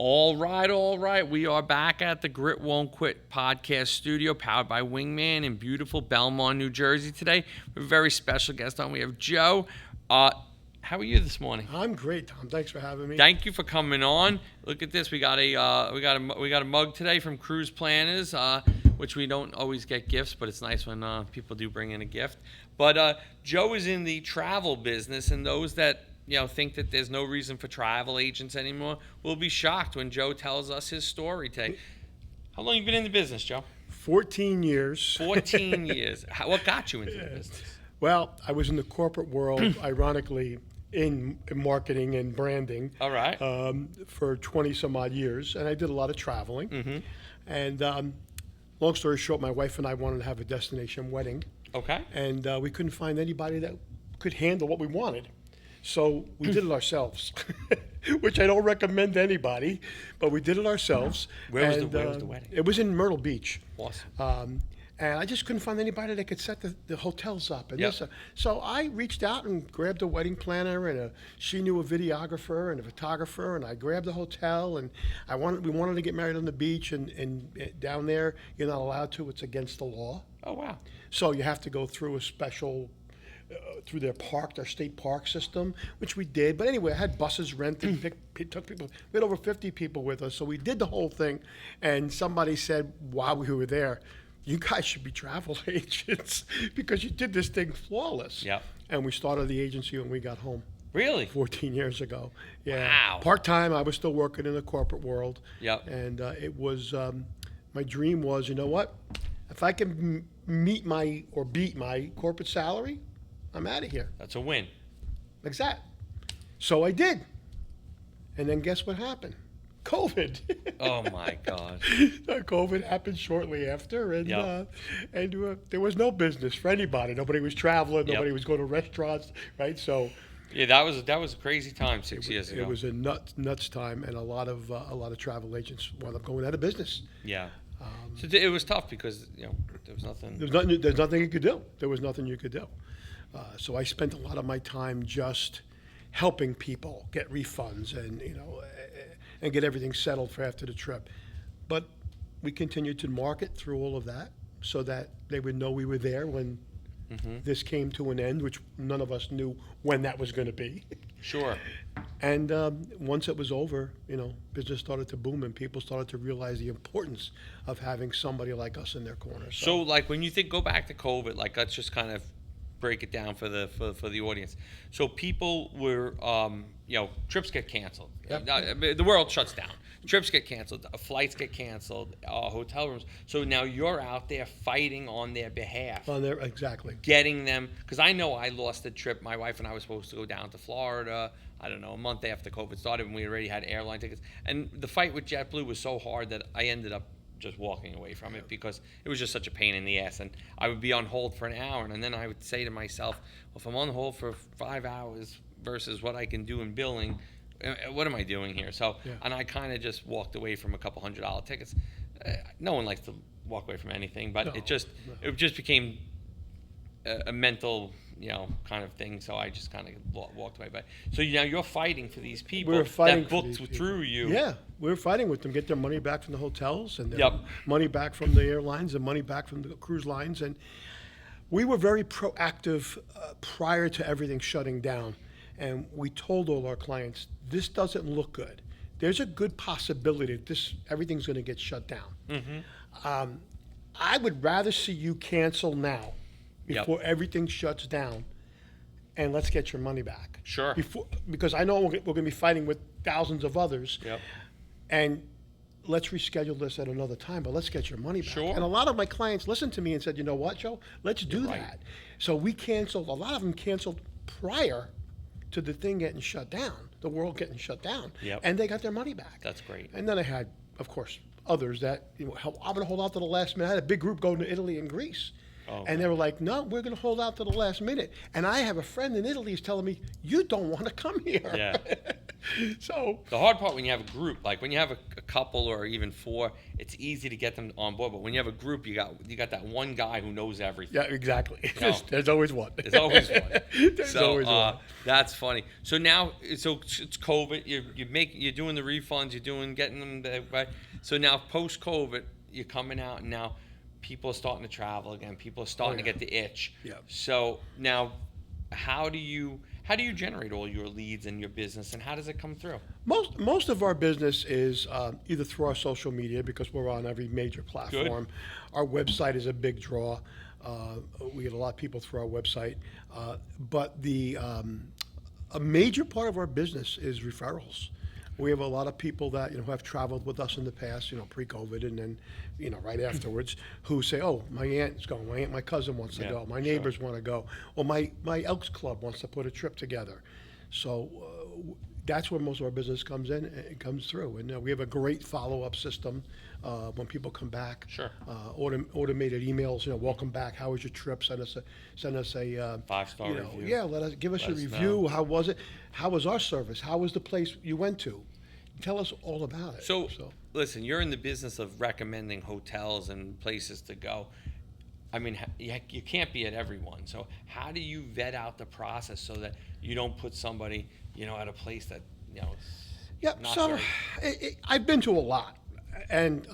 All right, all right. We are back at the Grit Won't Quit podcast studio, powered by Wingman in beautiful Belmont, New Jersey today. We have a very special guest on. We have Joe. How are you this morning? I'm great, Tom. Thanks for having me. Thank you for coming on. Look at this. We got a mug today from Cruise Planners, which we don't always get gifts, but it's nice when people do bring in a gift. But Joe is in the travel business, and those that think that there's no reason for travel agents anymore will be shocked when Joe tells us his story today. How long have you been in the business, Joe? 14 years. 14 years. What got you into the business? Well, I was in the corporate world, ironically, in marketing and branding. All right. For 20 some odd years, and I did a lot of traveling. Mm-hmm. And long story short, my wife and I wanted to have a destination wedding. Okay. And we couldn't find anybody that could handle what we wanted. So we did it ourselves, which I don't recommend to anybody, but we did it ourselves. Where was the wedding? It was in Myrtle Beach. Awesome. And I just couldn't find anybody that could set the hotels up. And Yep. So I reached out and grabbed a wedding planner, and she knew a videographer and a photographer, and I grabbed the hotel, and we wanted to get married on the beach, and down there you're not allowed to. It's against the law. Oh, wow. So you have to go through a special through their state park system, which we did. But anyway, I had buses rented, took people. We had over 50 people with us, so we did the whole thing. And somebody said while we were there, "You guys should be travel agents because you did this thing flawless." Yep. And we started the agency when we got home. Really? 14 years ago. Yeah. Wow. Part-time, I was still working in the corporate world. Yep. And it was, my dream was, you know what? If I can beat my corporate salary, I'm out of here. That's a win. Exact. So I did. And then guess what happened? COVID. Oh, my God. COVID happened shortly after, and Yep. There was no business for anybody. Nobody was traveling. Yep. Nobody was going to restaurants, right? So Yeah, that was a crazy time 6 years ago. it was a nuts time, and a lot of travel agents wound up going out of business. Yeah. So it was tough because there was nothing. There's nothing you could do. There was nothing you could do. So I spent a lot of my time just helping people get refunds and get everything settled for after the trip. But we continued to market through all of that so that they would know we were there when this came to an end, which none of us knew when that was going to be. Sure. And once it was over, business started to boom, and people started to realize the importance of having somebody like us in their corner. So like when you go back to COVID, like let's just kind of break it down for the audience. So people were, trips get canceled. Yep. The world shuts down. Trips get canceled. Flights get canceled. Hotel rooms. So now you're out there fighting on their behalf. Exactly. Getting them, because I know I lost a trip. My wife and I were supposed to go down to Florida, I don't know, a month after COVID started, when we already had airline tickets. And the fight with JetBlue was so hard that I ended up just walking away from it because it was just such a pain in the ass. And I would be on hold for an hour, and then I would say to myself, well, if I'm on hold for 5 hours versus what I can do in billing, what am I doing here? So, Yeah. And I kind of just walked away from a couple $100 tickets. No one likes to walk away from anything, but No, it just became a mental, kind of thing. So I just kind of walked away. But so now you're fighting for these people that booked through you. Yeah, we were fighting with them, get their money back from the hotels and their Yep. money back from the airlines and money back from the cruise lines. And we were very proactive prior to everything shutting down. And we told all our clients, this doesn't look good. There's a good possibility that everything's going to get shut down. Mm-hmm. I would rather see you cancel now Yep. before everything shuts down, and let's get your money back. Sure. Because I know we're going to be fighting with thousands of others. Yep. And let's reschedule this at another time, but let's get your money back. Sure. And a lot of my clients listened to me and said, you know what, Joe, let's do right. that. So we canceled, a lot of them canceled prior to the thing getting shut down, the world getting shut down. Yep. And they got their money back. That's great. And then I had, of course, others that, I'm going to hold out to the last minute. I had a big group going to Italy and Greece. Oh, and they were like, no, we're going to hold out to the last minute. And I have a friend in Italy who's telling me, you don't want to come here. Yeah. So The hard part when you have a group, like when you have a couple or even four, it's easy to get them on board. But when you have a group, you got that one guy who knows everything. yeah, exactly. You know, There's always one. there's always one. There's So always one. that's funny. So now, so it's COVID. You're doing the refunds. You're doing getting them right. So now post COVID, you're coming out, and now people are starting to travel again. People are starting to yeah. get the itch. Yeah. So now, how do you generate all your leads and your business, and how does it come through? Most of our business is either through our social media because we're on every major platform. Our website is a big draw. We get a lot of people through our website, but a major part of our business is referrals. We have a lot of people that who have traveled with us in the past, pre-COVID, and then right afterwards, who say, "Oh, my aunt's going. My cousin wants to Yeah, go. My sure. neighbors want to go. Or my Elks Club wants to put a trip together." So that's where most of our business comes in and comes through. And we have a great follow-up system when people come back. Sure. Automated emails. Welcome back. How was your trip? Send us a 5-star review. Yeah, give us a Let us review. know. How was it? How was our service? How was the place you went to? Tell us all about it. So, listen, you're in the business of recommending hotels and places to go. I mean, you can't be at every one. So how do you vet out the process so that you don't put somebody, at a place that, yeah. not So very- I've been to a lot, and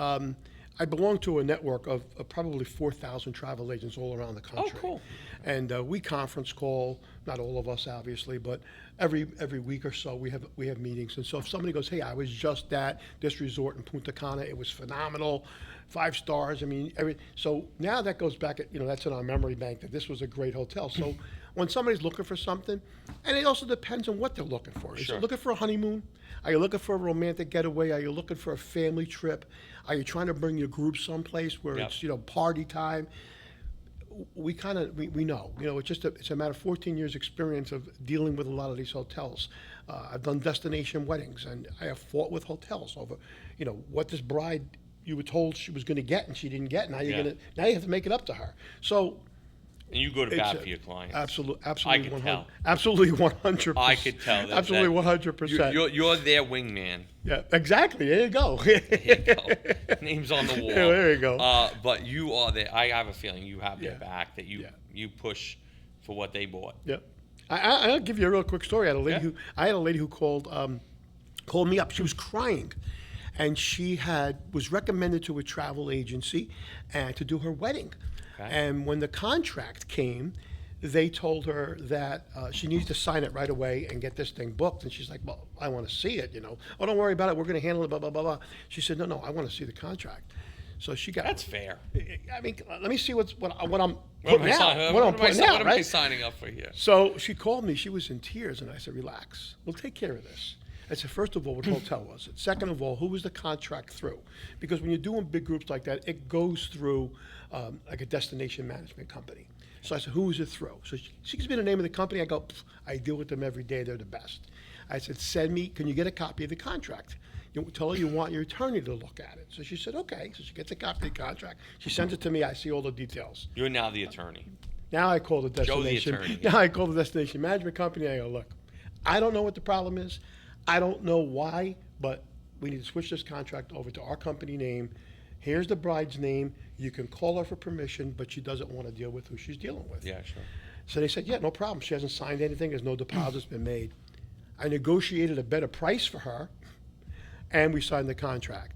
I belong to a network of probably 4,000 travel agents all around the country. cool. And we conference call, not all of us obviously, but every week or so we have meetings. And so if somebody goes, "Hey, I was just at this resort in Punta Cana, it was phenomenal, 5 stars." I mean, so now that goes back at that's in our memory bank that this was a great hotel. So when somebody's looking for something, and it also depends on what they're looking for. Is Sure. it looking for a honeymoon? Are you looking for a romantic getaway? Are you looking for a family trip? Are you trying to bring your group someplace where Yep. it's party time? We know. It's a matter of 14 years experience of dealing with a lot of these hotels. I've done destination weddings, and I have fought with hotels over, what this bride you were told she was going to get and she didn't get. Now Yeah. now you have to make it up to her. So And you go to it's bat for your clients. absolutely, I absolutely, could tell. absolutely 100%. I could tell. Absolutely 100%. You're their wingman. Yeah, exactly. There you go. There you go. Name's on the wall. Yeah, there you go. But you are there. I have a feeling you have their Yeah. back, that you Yeah. you push for what they bought. Yeah, I'll give you a real quick story. Yeah. I had a lady who called me up. She was crying, and she was recommended to a travel agency and to do her wedding. Okay. And when the contract came, they told her that she needs to sign it right away and get this thing booked. And she's like, "Well, I want to see it, Oh, don't worry about it. We're going to handle it, blah, blah, blah, blah." She said, No, I want to see the contract. So she got. That's fair. I mean, let me see what I'm What am putting I out. signing- What I'm what am I putting si- out, what am I right? signing up for here? So she called me. She was in tears, and I said, "Relax. We'll take care of this." I said, "First of all, what hotel was it? Second of all, who was the contract through? Because when you're doing big groups like that, it goes through like a destination management company." So I said, "Who was it through?" So she gives me the name of the company. I go, "I deal with them every day. They're the best." I said, "Can you get a copy of the contract? Tell her you want your attorney to look at it." So she said, "Okay." So she gets a copy of the contract. She sends it to me. I see all the details. You're now the attorney. Now I call the Joe the destination. attorney. Now I call the destination management company. I go, "Look, I don't know what the problem is. I don't know why, but we need to switch this contract over to our company name. Here's the bride's name. You can call her for permission, but she doesn't want to deal with who she's dealing with." Yeah, sure. So they said, "Yeah, no problem. She hasn't signed anything. There's no deposits been made." I negotiated a better price for her, and we signed the contract.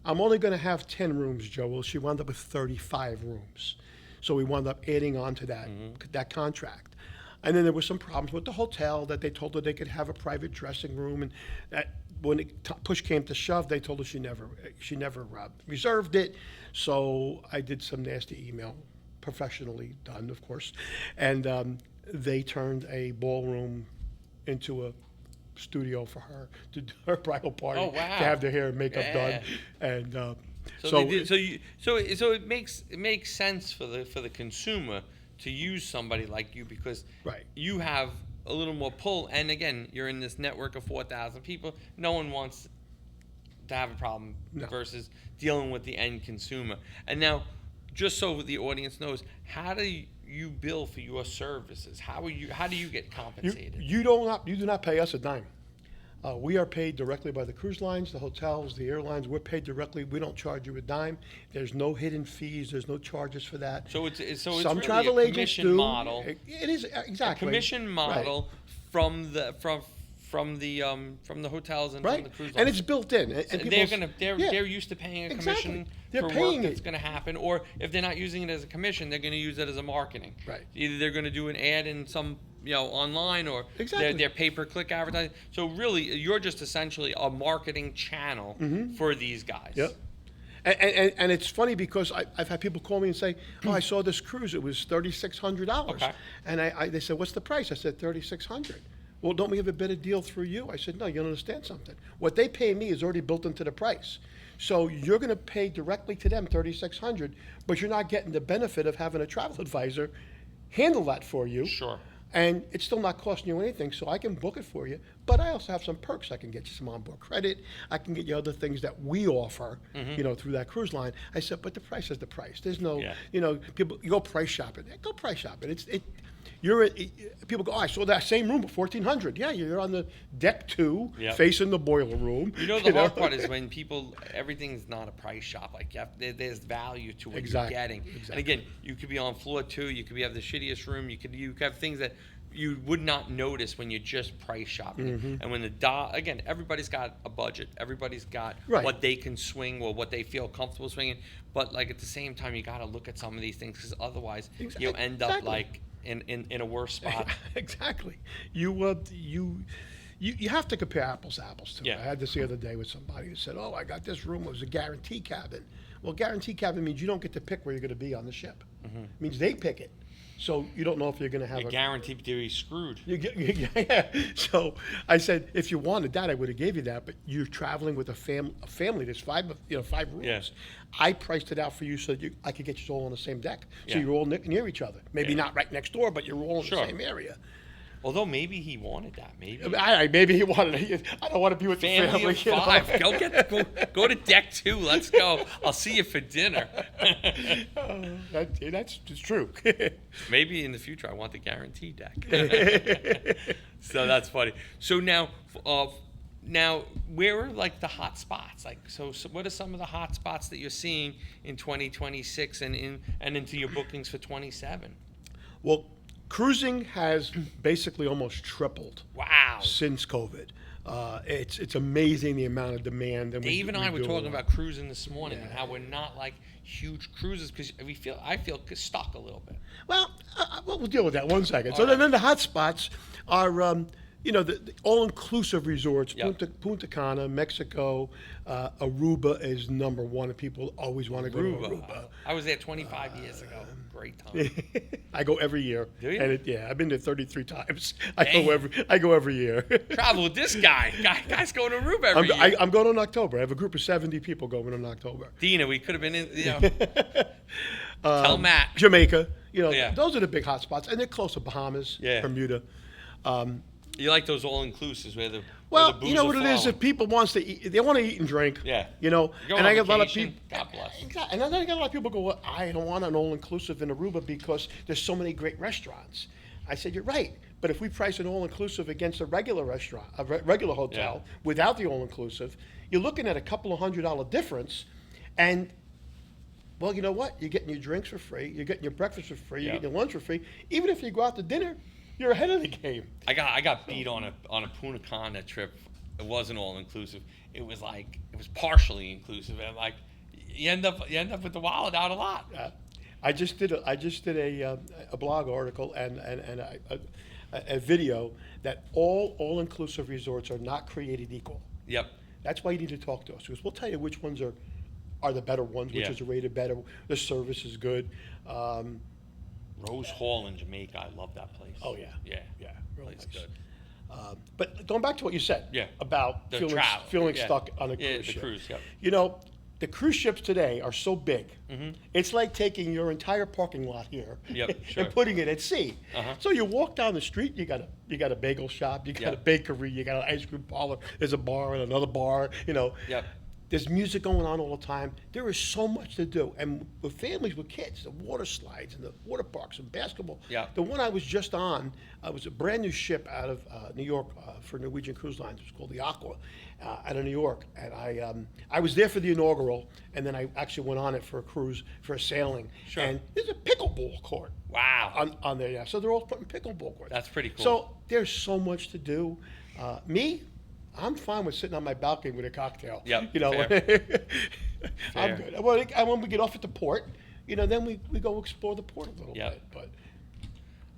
I'm only going to have 10 rooms, Joel. She wound up with 35 rooms. So we wound up adding on to that contract. And then there were some problems with the hotel that they told her they could have a private dressing room, and that when push came to shove, they told her she never reserved it. So I did some nasty email, professionally done, of course, and they turned a ballroom into a studio for her to do her bridal party, Oh, wow. to have their hair and makeup Yeah. done, and So it makes sense for the consumer to use somebody like you, because Right. you have a little more pull, and again, you're in this network of 4,000 people. No one wants to have a problem No. versus dealing with the end consumer. And now, just so the audience knows, how do you bill for your services? How do you get compensated? You do not pay us a dime. We are paid directly by the cruise lines, the hotels, the airlines. We're paid directly. We don't charge you a dime. There's no hidden fees. There's no charges for that. So it's Some really travel a agents commission do. model. It is exactly Commission Right. model from the hotels and from Right, the cruise lines. and it's built in. And They're used to paying a Exactly. commission They're for paying work that's it. going to happen, or if they're not using it as a commission, they're going to use it as a marketing. Right. Either they're going to do an ad in some online, or Exactly. their pay-per-click advertising. So really, you're just essentially a marketing channel for these guys. Yep. And it's funny because I've had people call me and say, "Oh, I saw this cruise. It was $3,600." Okay. And they said, "What's the price?" I said, $3,600. Well, don't we have a better deal through you? I said, "No, you don't understand something. What they pay me is already built into the price. So you're going to pay directly to them $3,600, but you're not getting the benefit of having a travel advisor handle that for you. Sure. And it's still not costing you anything, so I can book it for you. But I also have some perks. I can get you some onboard credit. I can get you other things that we offer, through that cruise line." I said, "But the price is the price. There's no, Yeah. people, you go price shopping. Go price shopping. People go, oh, I saw that same room at 1,400. Yeah, you're on the deck 2, Yep. facing the boiler room. The hard part is when everything's not a price shop. Like there's value to what Exactly, you're getting. exactly. And again, you could be on floor 2. You could have the shittiest room. You could have things that you would not notice when you're just price shopping. And when again, everybody's got a budget. Everybody's got Right. what they can swing or what they feel comfortable swinging. But like at the same time, you got to look at some of these things, because otherwise you'll end up Exactly. like in a worse spot. Exactly. You have to compare apples to apples too. Yeah. I had this the other day with somebody who said, "Oh, I got this room. It was a guarantee cabin." Well, guarantee cabin means you don't get to pick where you're going to be on the ship. It means they pick it. So you don't know if you're going to have You're guaranteed to be screwed. Yeah. So I said, if you wanted that, I would have gave you that. But you're traveling with a family. There's five rooms. Yeah. I priced it out for you so I could get you all on the same deck. So Yeah. you're all near each other. Maybe Yeah. not right next door, but you're all in Sure. the same area. Although maybe he wanted that. Maybe. Maybe he wanted. I don't want to be with the Family of you know? 5. Go to deck 2. Let's go. I'll see you for dinner. That's true. Maybe in the future I want the guarantee deck. So that's funny. So now, where are like the hot spots? Like, so what are some of the hot spots that you're seeing in 2026 and into your bookings for 27? Well, cruising has basically almost tripled Wow. since COVID. It's amazing the amount of demand. Dave and I were talking about cruising this morning and how we're not like huge cruisers because I feel stuck a little bit. Well, we'll deal with that 1 second. So All right. then the hot spots are, the all-inclusive resorts, Yep. Punta Cana, Mexico, Aruba is number one, and people always want to go to Aruba. I was there 25 years ago. Great time. I go every year. Do you? And I've been there 33 times. Dang. I go every year. Travel with this guy. Guy's going to Aruba every year. I'm going in October. I have a group of 70 people going in October. Dina, we could have been in. Tell Matt. Jamaica. Yeah. Those are the big hot spots, and they're close to Bahamas, Yeah. Bermuda. You like those all-inclusives where the Well, booze you know are what it is. flowing. If people wants to eat, they want to eat and drink. Yeah. You know, Go and on I get a lot of vacation, people. God bless. Exactly. And then I get a lot of people go, "Well, I don't want an all-inclusive in Aruba because there's so many great restaurants." I said, "You're right, but if we price an all-inclusive against a regular restaurant, regular hotel without the all-inclusive, you're looking at a couple of $100 difference, and well, you know what? You're getting your drinks for free, you're getting your breakfast for free, you're Yeah. getting your lunch for free. Even if you go out to dinner, you're ahead of the game." I got beat on a Punta Cana trip. It wasn't all inclusive. It was partially inclusive, and like you end up with the wallet out a lot. I just did a blog article and a video that all inclusive resorts are not created equal. Yep. That's why you need to talk to us, because we'll tell you which ones are the better ones, which Yeah. is rated better, the service is good. Rose Hall in Jamaica. I love that place. Oh yeah, Yeah. really Place nice. good. But going back to what you said, Yeah. about The feeling travel, feeling yeah. stuck on a Yeah, cruise the ship. cruise, yep. You know, the cruise ships today are so big. Mm-hmm. It's like taking your entire parking lot here Yep, sure. and putting it at sea. Uh-huh. So you walk down the street, you got a bagel shop, you got Yep. a bakery, you got an ice cream parlor, there's a bar and another bar. Yep. There's music going on all the time. There is so much to do. And with families with kids, the water slides and the water parks and basketball. Yeah. The one I was just on was a brand new ship out of New York for Norwegian Cruise Lines. It was called the Aqua out of New York. And I was there for the inaugural, and then I actually went on it for a cruise, for a sailing. Sure. And there's a pickleball court Wow. on there, yeah. So they're all putting pickleball courts. That's pretty cool. So there's so much to do. Me, I'm fine with sitting on my balcony with a cocktail. Yep, You know, fair. I'm Fair. good. Well, and when we get off at the port, then we go explore the port a little Yep. bit. But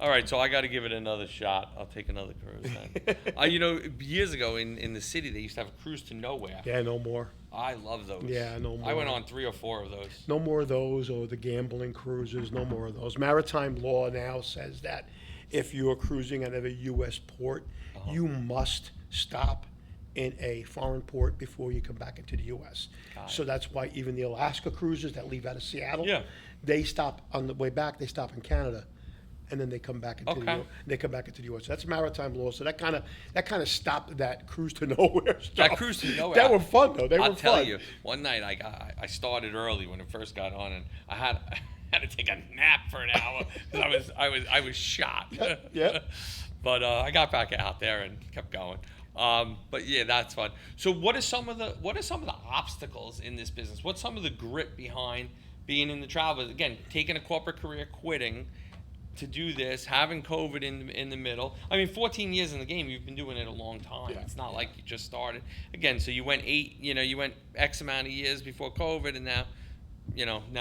All right, so I got to give it another shot. I'll take another cruise then. Years ago in the city, they used to have a cruise to nowhere. yeah, no more. I love those. Yeah, no I went more. on 3 or 4 of those. No more of those, or the gambling cruises. No more of those. Maritime law now says that if you are cruising out of a U.S. port, you must stop in a foreign port before you come back into the U.S. Got So it. that's why even the Alaska cruises that leave out of Seattle, Yeah. they stop on the way back. They stop in Canada, and then they come back into Okay. they come back into the U.S. So that's maritime law. So that kind of stopped that cruise to nowhere stuff. That cruise to nowhere. That were fun though. They I'll were tell fun. you, one night I started early when it first got on, and I had had to take a nap for an hour because I was shot. yeah. But I got back out there and kept going. But yeah, that's fun. So what are some of the obstacles in this business? What's some of the grit behind being in the travel? Again, taking a corporate career, quitting to do this, having COVID in the middle. I mean, 14 years in the game, you've been doing it a long time. Yeah. It's not like you just started. Again, so you went you went X amount of years before COVID, and now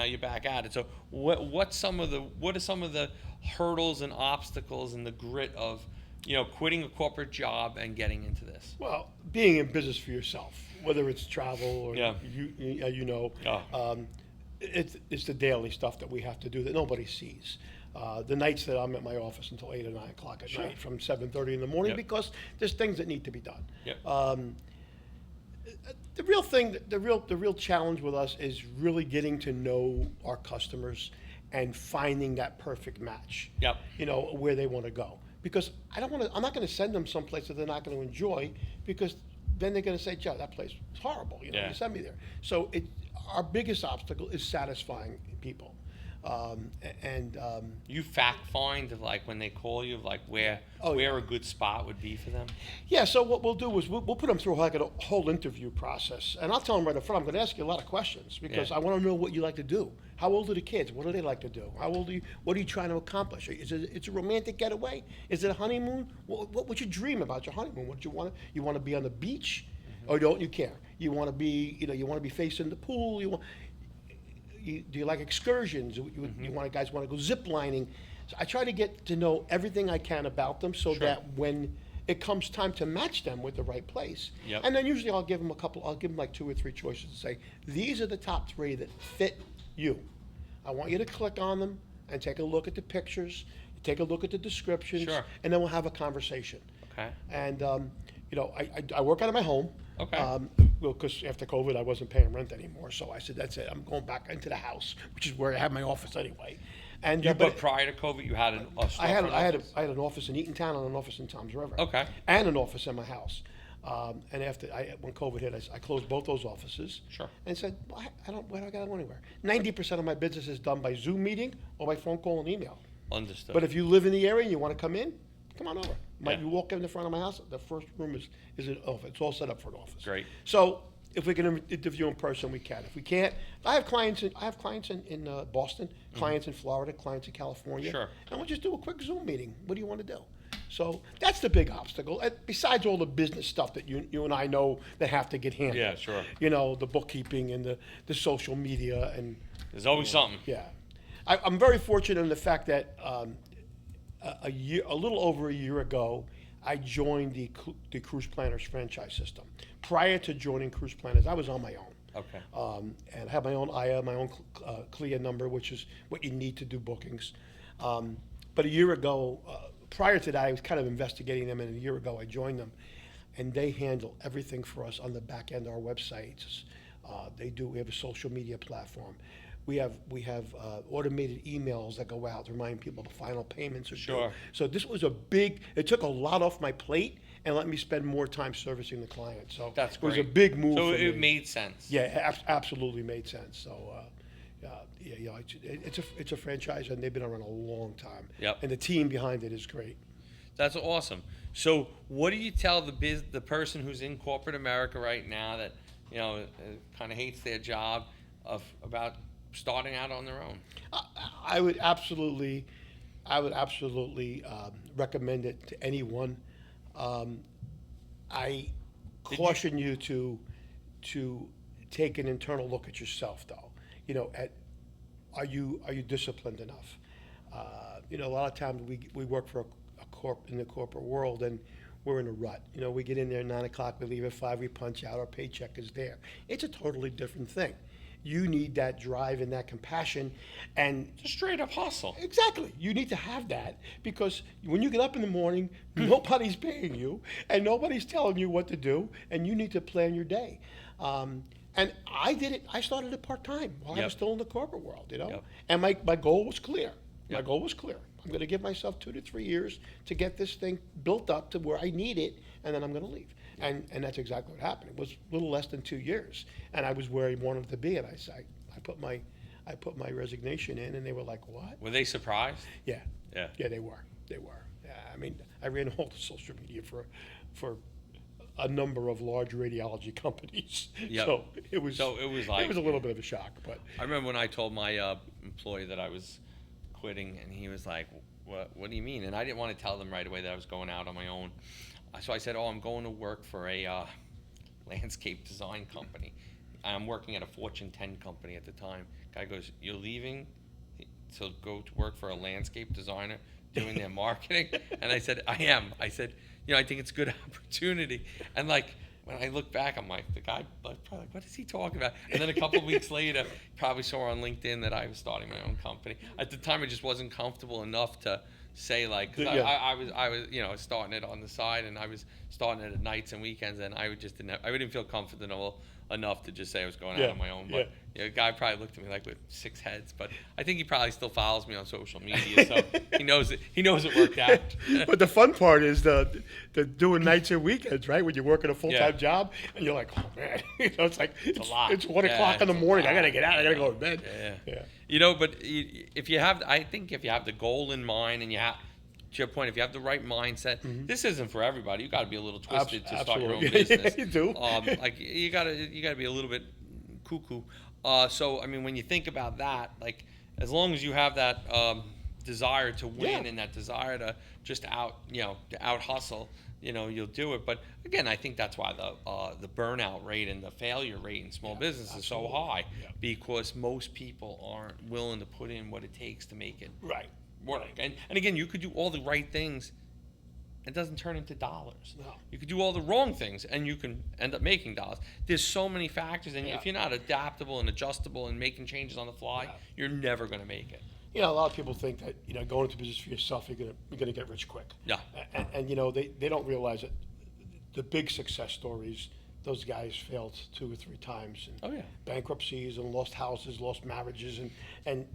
you're back at it. So what are some of the hurdles and obstacles and the grit of quitting a corporate job and getting into this? Well, being in business for yourself, whether it's travel or Yeah. Oh. it's the daily stuff that we have to do that nobody sees. The nights that I'm at my office until 8 or 9 o'clock at Sure. night, from 7:30 in the morning, Yep. because there's things that need to be done. Yep. The real thing, the real challenge with us is really getting to know our customers and finding that perfect match. Yep. Where they want to go. Because I'm not going to send them someplace that they're not going to enjoy, because then they're going to say, Joe, that place is horrible. Yeah. You send me there. So our biggest obstacle is satisfying people. You fact find of like when they call you of like where a good spot would be for them. Yeah, so what we'll do is we'll put them through like a whole interview process, and I'll tell them right up front, I'm going to ask you a lot of questions, because Yeah. I want to know what you like to do. How old are the kids? What do they like to do? How old are you? What are you trying to accomplish? It's a romantic getaway? Is it a honeymoon? What's your dream about your honeymoon? What do you want? You want to be on the beach, or don't you care? You want to be, you want to be facing the pool. Do you like excursions? Guys want to go zip lining? So I try to get to know everything I can about them, so Sure. that when it comes time to match them with the right place, Yep. and then usually I'll give them like 2 or 3 choices and say, these are the top 3 that fit you. I want you to click on them and take a look at the pictures, take a look at the descriptions, Sure. and then we'll have a conversation. Okay. And I work out of my home. Okay. Because after COVID, I wasn't paying rent anymore, so I said, that's it. I'm going back into the house, which is where I have my office anyway. And But prior to COVID, you had a I had office? an office in Eatontown and an office in Toms River. Okay. And an office in my house. And when COVID hit, I closed both those offices. Sure. And said, well, why do I gotta go anywhere? 90% of my business is done by Zoom meeting or by phone call and email. Understood. But if you live in the area and you want to come in, come on over. Yeah. You walk in the front of my house, the first room is an office. It's all set up for an office. Great. So if we can interview in person, we can. If we can't, I have clients in Boston, clients in Florida, clients in California. Sure. And we'll just do a quick Zoom meeting. What do you want to do? So that's the big obstacle. Besides all the business stuff that you and I know that have to get handled. Yeah, sure. The bookkeeping and the social media and. There's always something. Yeah, I'm very fortunate in the fact that a little over a year ago, I joined the Cruise Planners franchise system. Prior to joining Cruise Planners, I was on my own. Okay. And I have my own IA, my own CLIA number, which is what you need to do bookings. But a year ago, prior to that, I was kind of investigating them, and a year ago I joined them, and they handle everything for us on the back end, our websites. We have a social media platform. We have automated emails that go out to remind people the final payments are due. Sure. So this was it took a lot off my plate, and let me spend more time servicing the client. So That's it was a great. big move So for it me. made sense. Yeah, absolutely made sense. So, yeah, it's a franchise, and they've been around a long time. Yep. And the team behind it is great. That's awesome. So, what do you tell the person who's in corporate America right now that kind of hates their job about starting out on their own? I, I would absolutely, I would absolutely recommend it to anyone. I Did you- caution you to take an internal look at yourself, though. At are you disciplined enough? A lot of times we work for a corp in the corporate world, and we're in a rut. We get in there at 9 o'clock, we leave at 5, we punch out, our paycheck is there. It's a totally different thing. You need that drive and that compassion, and Just straight up hustle. exactly, you need to have that, because when you get up in the morning, nobody's paying you and nobody's telling you what to do, and you need to plan your day. And I did it. I started it part time while I Yep. was still in the corporate world, Yep. And my goal was clear. My Yep. goal was clear. I'm going to give myself 2 to 3 years to get this thing built up to where I need it, and then I'm going to leave. And that's exactly what happened. It was a little less than 2 years, and I was where I wanted to be. And I put my resignation in, and they were like, "What?" Were they surprised? Yeah, Yeah. yeah, they were. They were. Yeah, I mean, I ran all the social media for a number of large radiology companies. Yep. So it was like- it was a little bit of a shock, but I remember when I told my employee that I was quitting, and he was like, "What do you mean?" And I didn't want to tell them right away that I was going out on my own. So I said, "Oh, I'm going to work for a landscape design company. I'm working at a Fortune 10 company at the time." Guy goes, "You're leaving to go to work for a landscape designer doing their marketing?" And I said, "I am." I said, "I think it's a good opportunity." And like, when I look back, I'm like, the guy, like, probably, what is he talking about? And then a couple of weeks later, probably saw on LinkedIn that I was starting my own company. At the time, I just wasn't comfortable enough to say, like, 'cause Yeah. I was starting it on the side, and I was starting it at nights and weekends, and I didn't feel comfortable enough to just say I was going out Yeah, on my own. But the guy probably looked at me like with 6 heads, but I think he probably still follows me on social media, so he knows it worked out. but the fun part is the doing nights and weekends, right? When you're working a full-time Yeah. job, and you're like, "Oh man," it's like a lot. It's 1 o'clock in the it's a morning. I lot. gotta get out. I gotta go to bed. Yeah. Yeah. But I think if you have the goal in mind, and to your point, if you have the right mindset, this isn't for everybody. You got to be a little twisted to start your own absolutely. business. You do. Like you gotta be a little bit cuckoo. So I mean, when you think about that, like as long as you have that desire to win Yeah. and that desire to just to out hustle, you'll do it. But again, I think that's why the burnout rate and the failure rate in small business is so high, Yeah. because most people aren't willing to put in what it takes to make it Right. work. And again, you could do all the right things, it doesn't turn into dollars. No. You could do all the wrong things, and you can end up making dollars. There's so many factors, and Yeah. if you're not adaptable and adjustable and making changes on the fly, Yeah. you're never going to make it. A lot of people think that going into business for yourself, you're gonna get rich quick. Yeah. And they don't realize that the big success stories, those guys failed 2 or 3 times, and Oh, yeah. bankruptcies and lost houses, lost marriages, and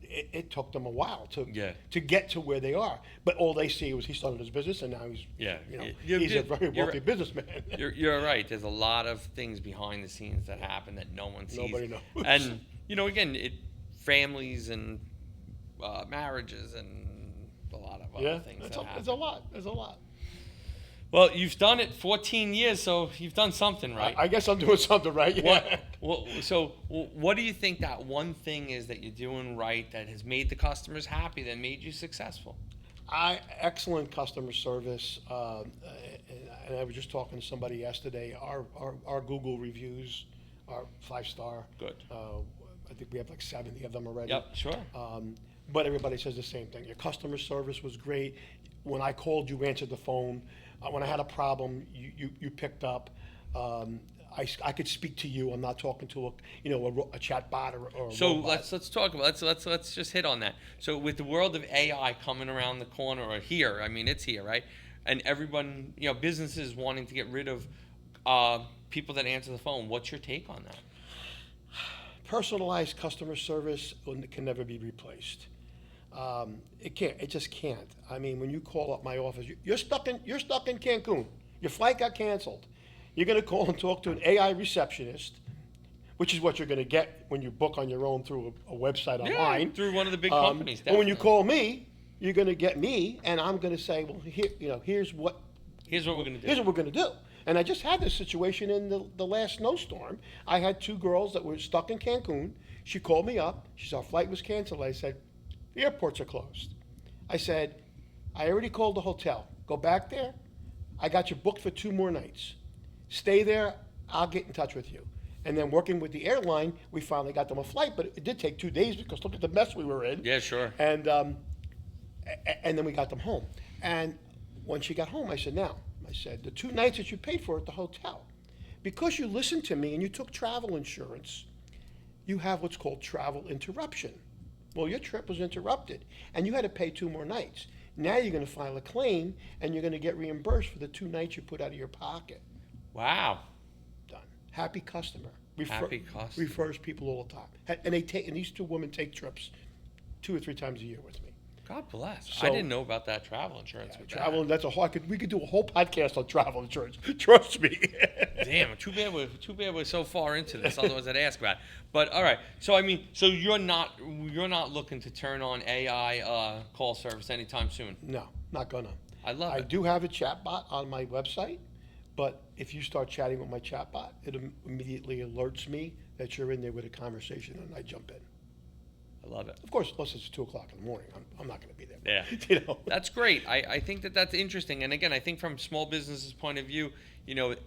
it took them a while Yeah. to get to where they are. But all they see was he started his business, and now he's Yeah. he's a very You're- wealthy businessman. You're right. There's a lot of things behind the scenes that happen that no one sees. Nobody knows. And again, families and marriages and a lot of other things that happen. It's a lot. There's a lot. Well, you've done it 14 years, so you've done something right. I guess I'm doing something right. Yeah. What do you think that one thing is that you're doing right that has made the customers happy, that made you successful? Excellent customer service. And I was just talking to somebody yesterday. Our Google reviews are 5-star. Good. I think we have like 70 of them already. Yep, sure. But everybody says the same thing. Your customer service was great. When I called, you answered the phone. When I had a problem, you picked up. I could speak to you. I'm not talking to a chat bot or a So robot. let's talk about let's just hit on that. So with the world of AI coming around the corner, or here, I mean it's here, right? And everyone, businesses wanting to get rid of people that answer the phone. What's your take on that? Personalized customer service can never be replaced. It can't. It just can't. I mean, when you call up my office, you're stuck in Cancun. Your flight got canceled. You're going to call and talk to an AI receptionist, which is what you're going to get when you book on your own through a website online. through one of the big companies. And when you Definitely. call me, you're going to get me, and I'm going to say, well, here, here's what Here's what we're gonna do. here's what we're going to do. And I just had this situation in the last snowstorm. I had two girls that were stuck in Cancun. She called me up. She said, our flight was canceled. I said, the airports are closed. I said, I already called the hotel. Go back there. I got you booked for 2 more nights. Stay there. I'll get in touch with you. And then working with the airline, we finally got them a flight, but it did take 2 days because look at the mess we were in. Yeah, sure. And then we got them home. And when she got home, I said, now, I said, the 2 nights that you paid for at the hotel, because you listened to me and you took travel insurance, you have what's called travel interruption. Well, your trip was interrupted, and you had to pay 2 more nights. Now you're going to file a claim, and you're going to get reimbursed for the 2 nights you put out of your pocket. Wow. Done. Happy customer. Happy customer. Refers people all the time. And these 2 women take trips 2 or 3 times a year with me. God bless. So- I didn't know about that travel insurance. with Travel, that. that's a whole, we could do a whole podcast on travel insurance. Trust me. Damn, too bad we're so far into this. Otherwise, I'd ask about it. But all right, so I mean, so you're not looking to turn on AI call service anytime soon. No, not gonna. I love I it. do have a chatbot on my website, but if you start chatting with my chatbot, it immediately alerts me that you're in there with a conversation, and I jump in. I love it. Of course, unless it's 2:00 in the morning, I'm not going to be there. Yeah. You know. That's great. I think that's interesting. And again, I think from small businesses' point of view,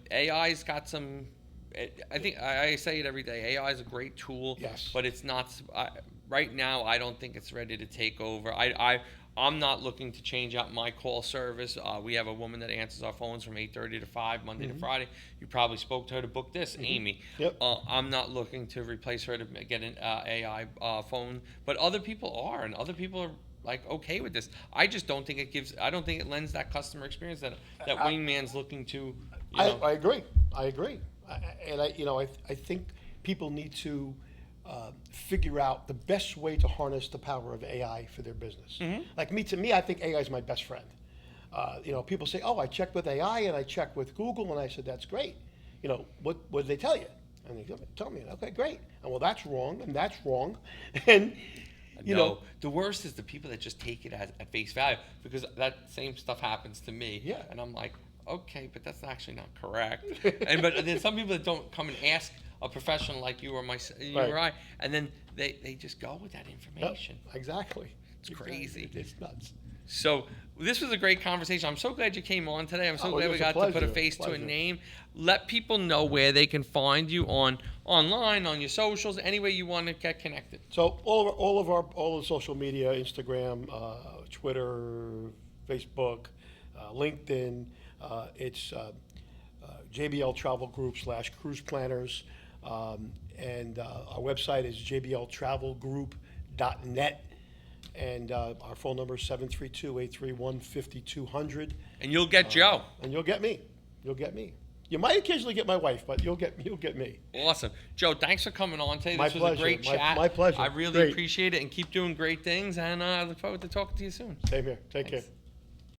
AI's got some. I think I say it every day. AI is a great tool. Yes. But it's not right now. I don't think it's ready to take over. I'm not looking to change out my call service. We have a woman that answers our phones from 8:30 to 5 Monday to Friday. You probably spoke to her to book this, Amy. Yep. I'm not looking to replace her to get an AI phone, but other people are, and other people are like okay with this. I just don't think I don't think it lends that customer experience that Wingman's looking to. I agree. I think people need to figure out the best way to harness the power of AI for their business. Like to me, I think AI is my best friend. People say, "Oh, I checked with AI and I checked with Google," and I said, "That's great." What did they tell you? And they tell me, "Okay, great." And well, that's wrong, and that's wrong, and the worst is the people that just take it at face value, because that same stuff happens to me. Yeah. And I'm like, okay, but that's actually not correct. But then some people that don't come and ask a professional like you or Right. or I, and then they just go with that information. Yep, exactly. It's crazy. It's nuts. So this was a great conversation. I'm so glad you came on today. I'm so Oh, glad it we was a got to put a pleasure, face to a pleasure. name. Let people know where they can find you online, on your socials, any way you want to get connected. So all the social media, Instagram, Twitter, Facebook, LinkedIn, it's JBL Travel Group / Cruise Planners, and our website is jbltravelgroup.net, and our phone number is 732-831-5200. And you'll get Joe. And you'll get me. You might occasionally get my wife, but you'll get me. Awesome. Joe, thanks for coming on today. My This was pleasure. a great My- chat. my pleasure. I really Great. appreciate it, and keep doing great things, and I look forward to talking to you soon. Same here. Take Thanks. care.